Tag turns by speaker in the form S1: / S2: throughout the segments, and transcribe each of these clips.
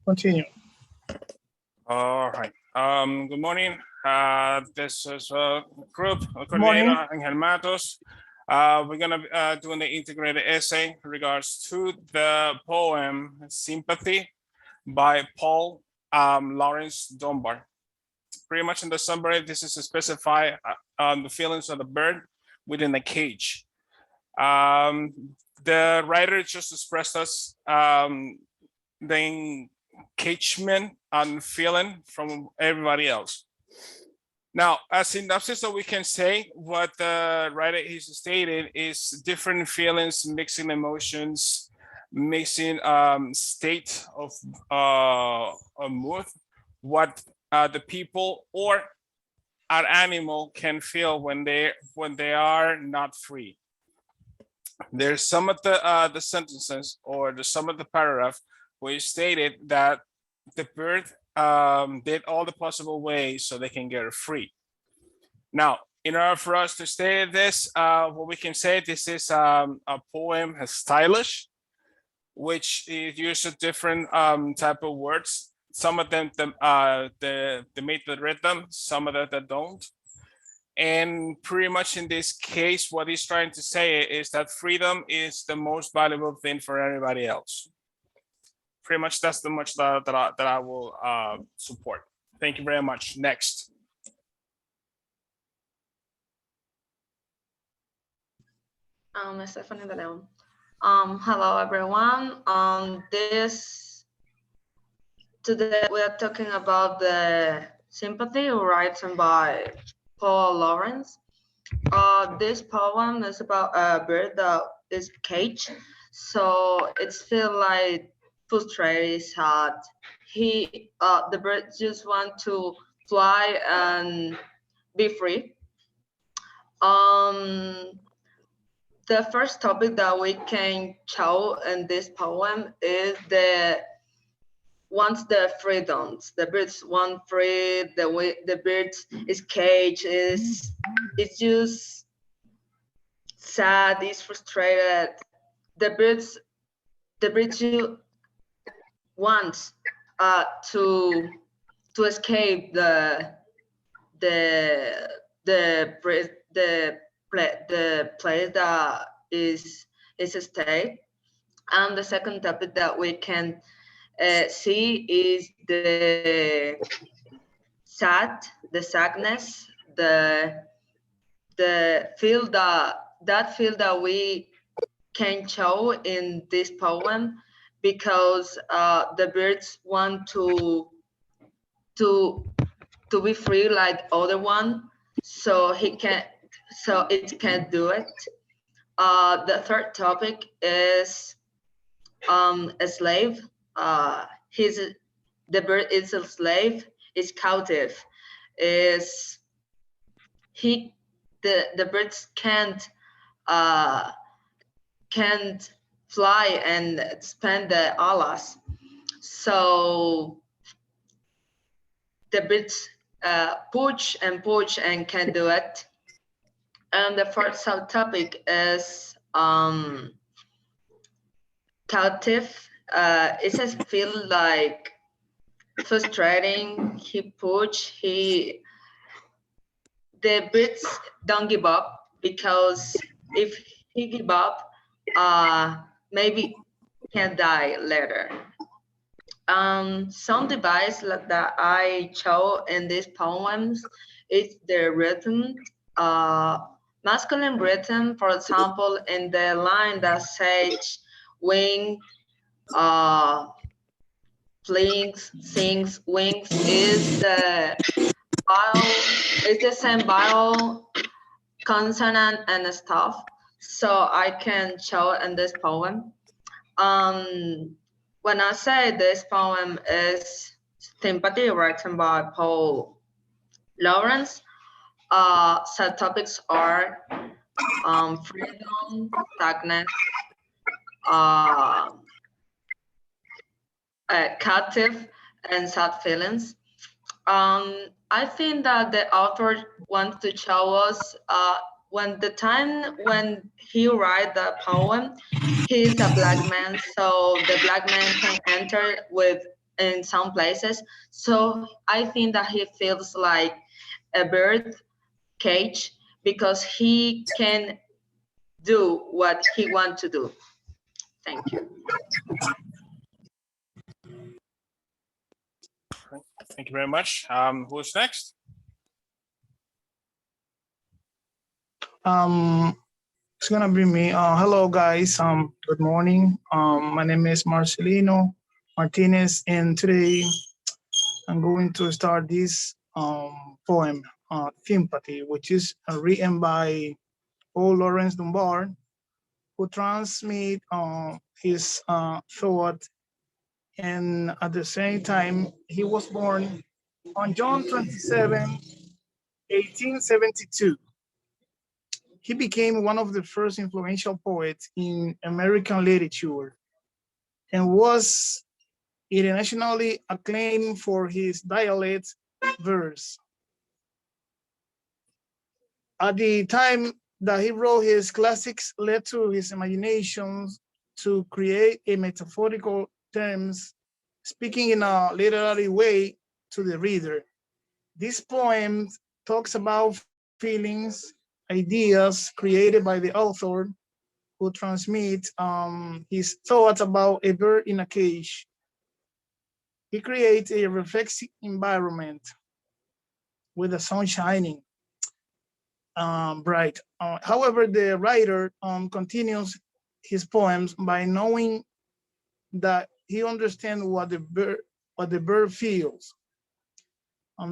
S1: Continue.
S2: All right. Good morning. This is group
S1: Morning.
S2: coordinator Angel Matos. We're gonna be doing the integrated essay in regards to the poem "Sympathy" by Paul Lawrence Dunbar. Pretty much in the summary, this is to specify the feelings of the bird within a cage. The writer just expressed us the engagement and feeling from everybody else. Now, as synopsis, so we can say what the writer is stating is different feelings, mixing emotions, mixing state of a mood, what the people or an animal can feel when they are not free. There's some of the sentences or some of the paragraph where it stated that the bird did all the possible ways so they can get free. Now, in order for us to state this, what we can say, this is a poem stylish, which it uses different type of words. Some of them they make the rhythm, some of them that don't. And pretty much in this case, what he's trying to say is that freedom is the most valuable thing for everybody else. Pretty much that's the much that I will support. Thank you very much. Next.
S3: Stephanie De Leon. Hello everyone. Today we are talking about the Sympathy written by Paul Lawrence. This poem is about a bird that is caged, so it's feel like frustrated, sad. The bird just want to fly and be free. The first topic that we can show in this poem is wants the freedoms. The birds want free. The birds is caged. It's just sad. It's frustrated. The birds wants to escape the place that is a stay. And the second topic that we can see is the sadness, the feel that we can show in this poem, because the birds want to be free like other one, so it can't do it. The third topic is a slave. The bird is a slave, is captive, the birds can't fly and expand the alas, so the birds push and can't do it. And the fourth subtopic is captive. It says feel like frustrating. The birds don't give up, because if he give up, maybe can die later. Some device that I show in these poems is the rhythm, masculine rhythm. For example, in the line that says wing, flings, sings, wings is the same vowel, consonant, and stuff. So I can show in this poem. When I say this poem is Sympathy written by Paul Lawrence, subtopics are freedom, sadness, captive, and sad feelings. I think that the author wants to show us when he write the poem, he's a black man, so the black man can enter with in some places. So I think that he feels like a bird cage because he can do what he wants to do. Thank you.
S2: Thank you very much. Who's next?
S1: It's gonna be me. Hello guys. Good morning. My name is Marcelino Martinez, and today I'm going to start this poem, Sympathy, which is written by Paul Lawrence Dunbar, who transmit his thought, and at the same time, he was born on June 27, 1872. He became one of the first influential poets in American literature and was internationally acclaimed for his dialect verse. At the time that he wrote his classics led to his imaginations to create a metaphorical terms, speaking in a literary way to the reader. This poem talks about feelings, ideas created by the author who transmit his thoughts about a bird in a cage. He creates a reflexive environment with the sun shining bright. However, the writer continues his poems by knowing that he understands what the bird feels.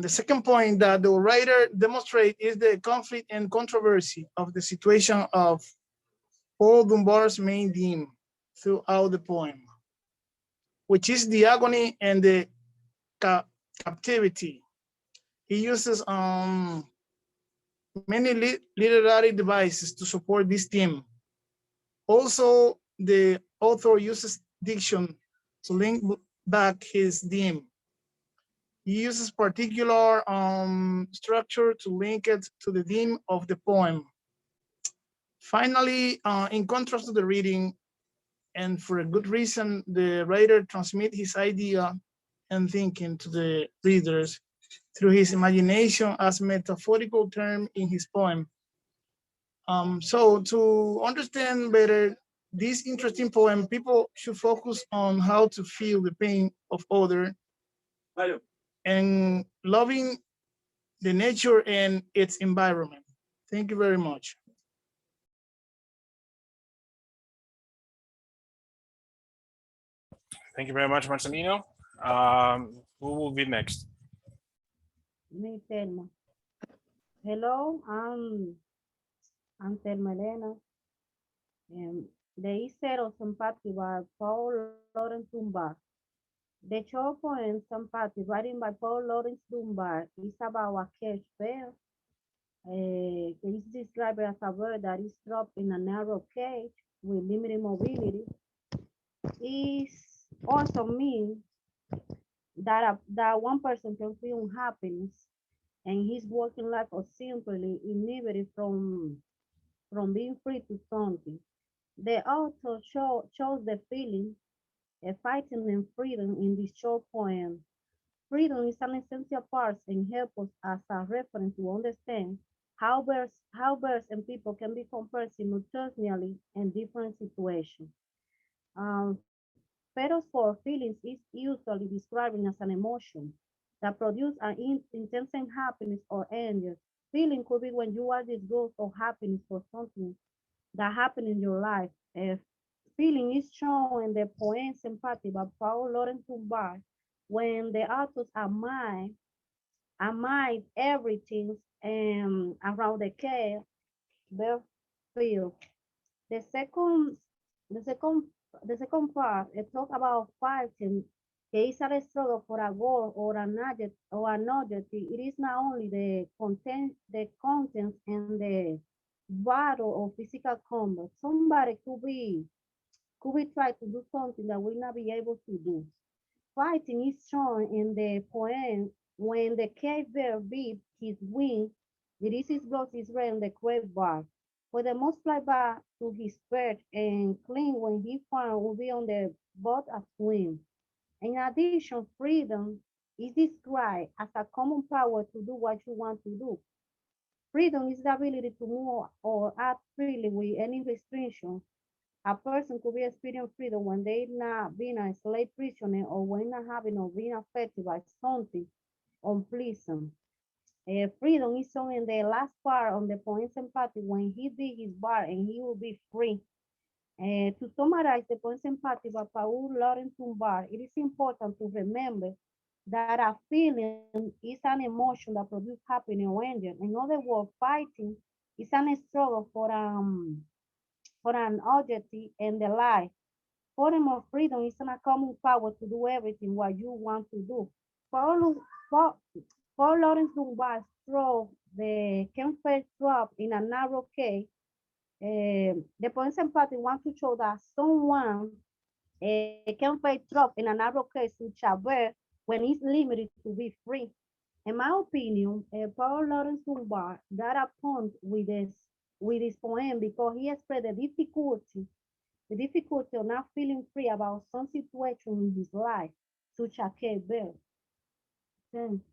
S1: The second point that the writer demonstrates is the conflict and controversy of the situation of Paul Dunbar's main theme throughout the poem, which is the agony and the captivity. He uses many literary devices to support this theme. Also, the author uses diction to link back his theme. He uses particular structure to link it to the theme of the poem. Finally, in contrast to the reading, and for a good reason, the writer transmits his idea and thinking to the readers through his imagination as metaphorical term in his poem. So to understand better this interesting poem, people should focus on how to feel the pain of other and loving the nature and its environment. Thank you very much.
S2: Thank you very much, Marcelino. Who will be next?
S4: Me, Thelma. Hello, I'm Thelma Elena. The Zero Sympathy by Paul Lawrence Dunbar. The short poem Sympathy, written by Paul Lawrence Dunbar, is about a cage bear. It is described as a bird that is trapped in a narrow cage with limited mobility. It also means that one person can feel happiness and his working life is simply inhibited from being free to something. The author shows the feeling, fighting and freedom in this short poem. Freedom is an essential part and helps us as a reference to understand how birds and people can be compared simultaneously in different situations. Um, Feros for feelings is usually described as an emotion that produces an intense happiness or anger. Feeling could be when you are disgust or happiness for something that happened in your life. If feeling is shown in the poem Sympathy by Paul Laurence Dunbar, when the authors admire everything around the care, their feel. The second, the second, the second part, it talk about fighting. It is a struggle for a goal or an objective. It is not only the contents and the battle or physical combat. Somebody could be try to do something that will not be able to do. Fighting is shown in the poem when the cave bear beat his wing, the disease blows his red on the crave bar. For the most fly back to his perch and clean when he found will be on the boat as swim. In addition, freedom is described as a common power to do what you want to do. Freedom is the ability to move or act freely with any restriction. A person could be experiencing freedom when they're not being a slave prisoner or when not having or being affected by something unpleasant. Freedom is shown in the last part on the poem Sympathy when he did his bar and he will be free. To summarize the poem Sympathy by Paul Laurence Dunbar, it is important to remember that a feeling is an emotion that produces happiness or anger. In other words, fighting is a struggle for an objective and the life. Freedom of freedom is a common power to do everything what you want to do. Paul Laurence Dunbar strove the campfire drop in a narrow cave. The poem Sympathy wants to show that someone can find drop in a narrow case such a bear when it's limited to be free. In my opinion, Paul Laurence Dunbar got a point with this poem because he expressed the difficulty of not feeling free about some situation in his life, such a cave bear. Thanks.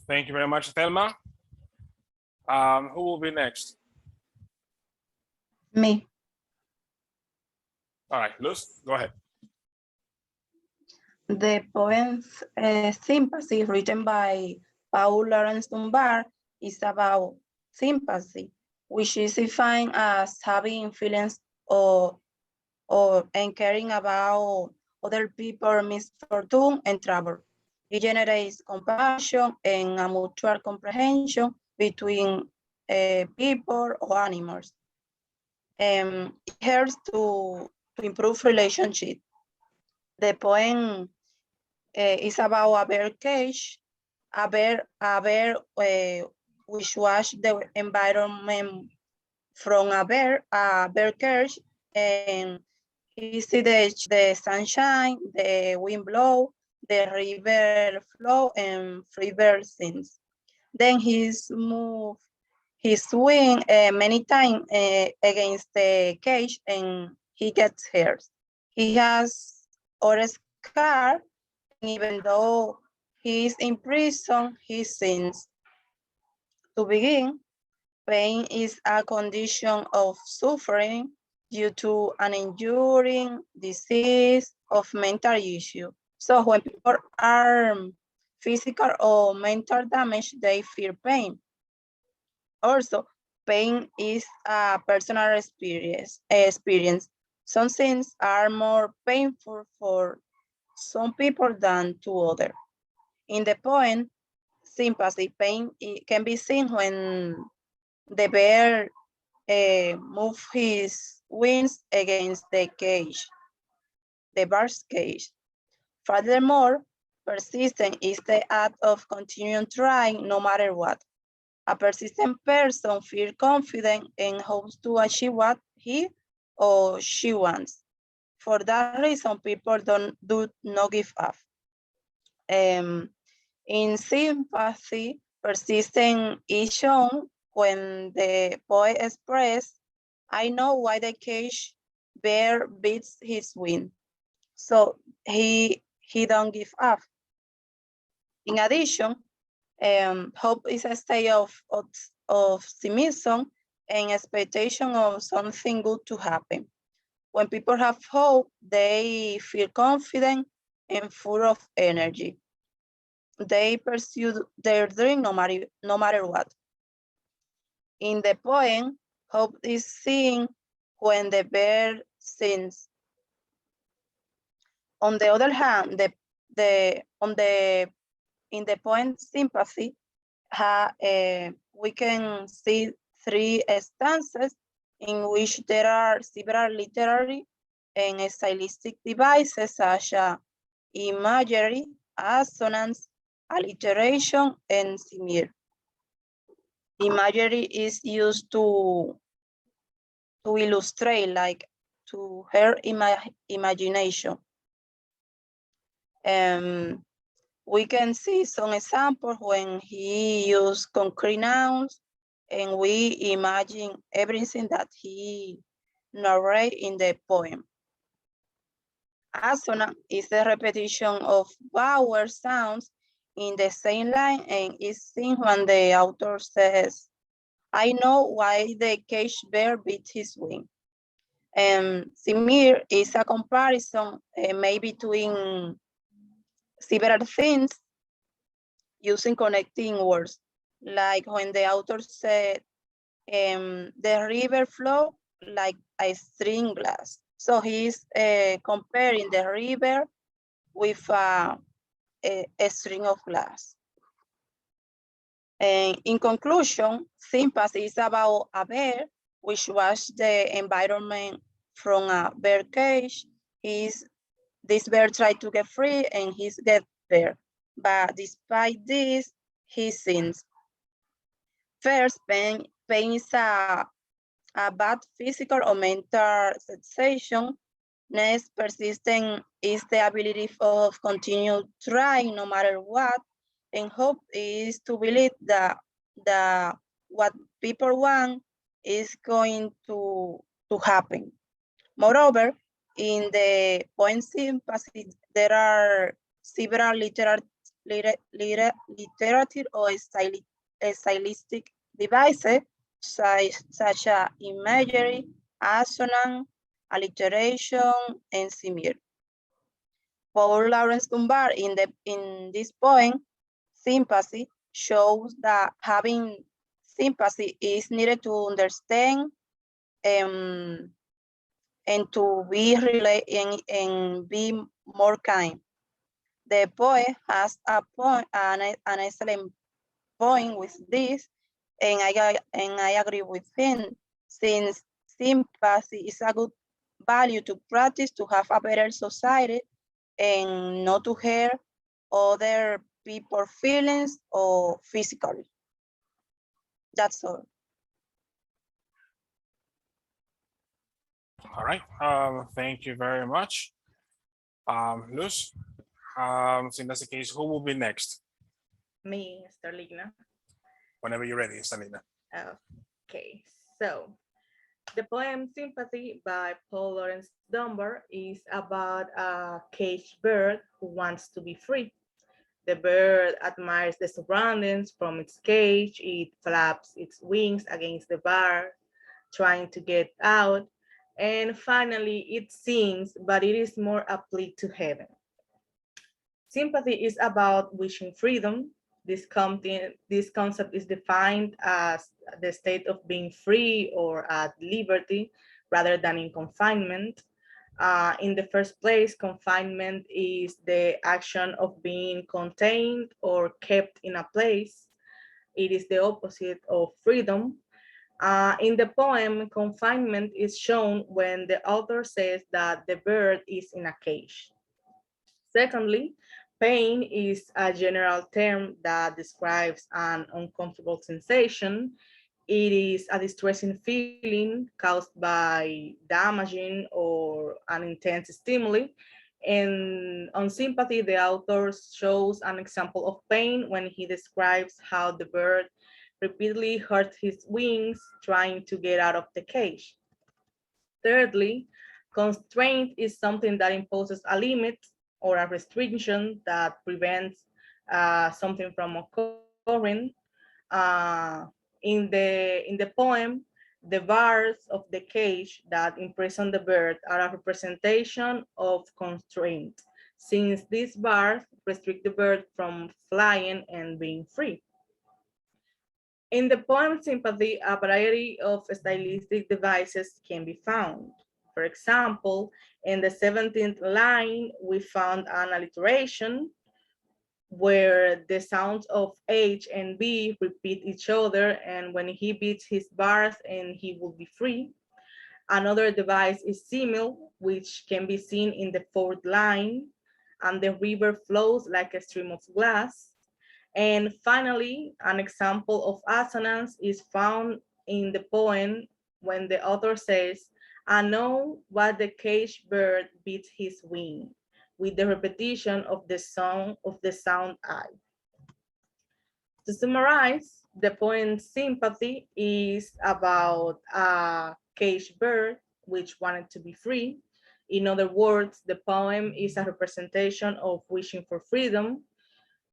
S2: Thank you very much, Thelma. Who will be next?
S5: Me.
S2: All right, Luz, go ahead.
S5: The poem Sympathy, written by Paul Laurence Dunbar, is about sympathy, which is defined as having feelings and caring about other people's misfortune and trouble. It generates compassion and a mutual comprehension between people or animals. It helps to improve relationships. The poem is about a bear cage, a bear which was the environment from a bear cage, and he see the sunshine, the wind blow, the river flow, and river sings. Then he's moved his wing many times against the cage and he gets hurt. He has a scar, and even though he is in prison, he sins. To begin, pain is a condition of suffering due to an enduring disease of mental issue. So when people are physical or mental damage, they feel pain. Also, pain is a personal experience. Some things are more painful for some people than to others. In the poem, Sympathy, pain can be seen when the bear moves his wings against the cage, the bear's cage. Furthermore, persistence is the act of continuing trying no matter what. A persistent person feels confident and hopes to achieve what he or she wants. For that reason, people do not give up. In Sympathy, persistence is shown when the poet expresses, I know why the cage bear beats his wing. So he don't give up. In addition, hope is a state of optimism and expectation of something good to happen. When people have hope, they feel confident and full of energy. They pursue their dream no matter what. In the poem, hope is seen when the bear sings. On the other hand, in the poem Sympathy, we can see three stanzas in which there are several literary and stylistic devices such as imagery, assonance, alliteration, and similar. Imagery is used to illustrate, like to her imagination. We can see some examples when he used concrete nouns and we imagine everything that he narrate in the poem. Assonance is the repetition of vowel sounds in the same line and is seen when the author says, I know why the caged bear beat his wing. And simile is a comparison made between several things using connecting words, like when the author said, the river flow like a string glass. So he's comparing the river with a string of glass. And in conclusion, sympathy is about a bear, which was the environment from a bear cage. This bear tried to get free and he's get there. But despite this, he sins. First, pain is a bad physical or mental sensation. Next, persistent is the ability of continue trying no matter what. And hope is to believe that what people want is going to happen. Moreover, in the poem Sympathy, there are several literature or stylistic devices such as imagery, assonance, alliteration, and simile. Paul Laurence Dunbar in this poem, Sympathy, shows that having sympathy is needed to understand and to be and be more kind. The poet has an excellent point with this, and I agree with him, since sympathy is a good value to practice to have a better society and not to hurt other people's feelings or physically. That's all.
S2: All right. Thank you very much. Luz, so in that case, who will be next?
S6: Me, Starlina.
S2: Whenever you're ready, Salina.
S6: Okay, so the poem Sympathy by Paul Laurence Dunbar is about a caged bird who wants to be free. The bird admires the surroundings from its cage. It flaps its wings against the bar, trying to get out. And finally, it sings, but it is more a plea to heaven. Sympathy is about wishing freedom. This concept is defined as the state of being free or at liberty rather than in confinement. In the first place, confinement is the action of being contained or kept in a place. It is the opposite of freedom. In the poem, confinement is shown when the author says that the bird is in a cage. Secondly, pain is a general term that describes an uncomfortable sensation. It is a distressing feeling caused by damaging or an intense stimuli. And on Sympathy, the author shows an example of pain when he describes how the bird repeatedly hurt his wings trying to get out of the cage. Thirdly, constraint is something that imposes a limit or a restriction that prevents something from occurring. In the poem, the bars of the cage that imprison the bird are a representation of constraint, since these bars restrict the bird from flying and being free. In the poem Sympathy, a variety of stylistic devices can be found. For example, in the 17th line, we found an alliteration where the sounds of H and B repeat each other, and when he beats his bars and he will be free. Another device is simile, which can be seen in the 4th line, and the river flows like a stream of glass. And finally, an example of assonance is found in the poem when the author says, I know what the caged bird beats his wing, with the repetition of the sound I. To summarize, the poem Sympathy is about a caged bird which wanted to be free. In other words, the poem is a representation of wishing for freedom.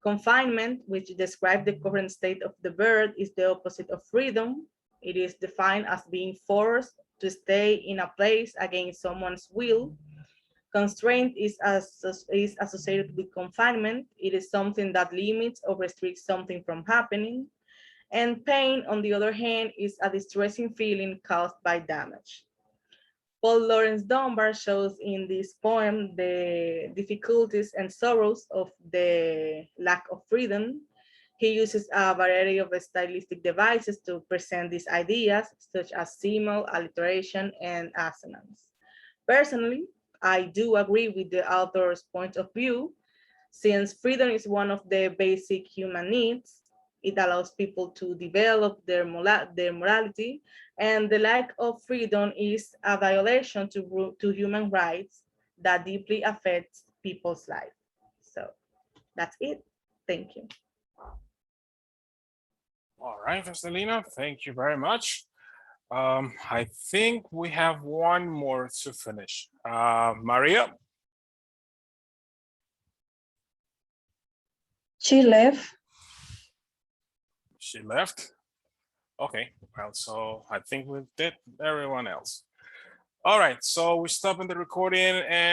S6: Confinement, which describes the current state of the bird, is the opposite of freedom. It is defined as being forced to stay in a place against someone's will. Constraint is associated with confinement. It is something that limits or restricts something from happening. And pain, on the other hand, is a distressing feeling caused by damage. Paul Laurence Dunbar shows in this poem the difficulties and sorrows of the lack of freedom. He uses a variety of stylistic devices to present these ideas, such as simile, alliteration, and assonance. Personally, I do agree with the author's point of view. Since freedom is one of the basic human needs, it allows people to develop their morality, and the lack of freedom is a violation to human rights that deeply affects people's life. So that's it. Thank you.
S2: All right, Vestelina, thank you very much. I think we have one more to finish. Maria?
S5: She left.
S2: She left. Okay, well, so I think we did everyone else. All right, so we stop in the recording and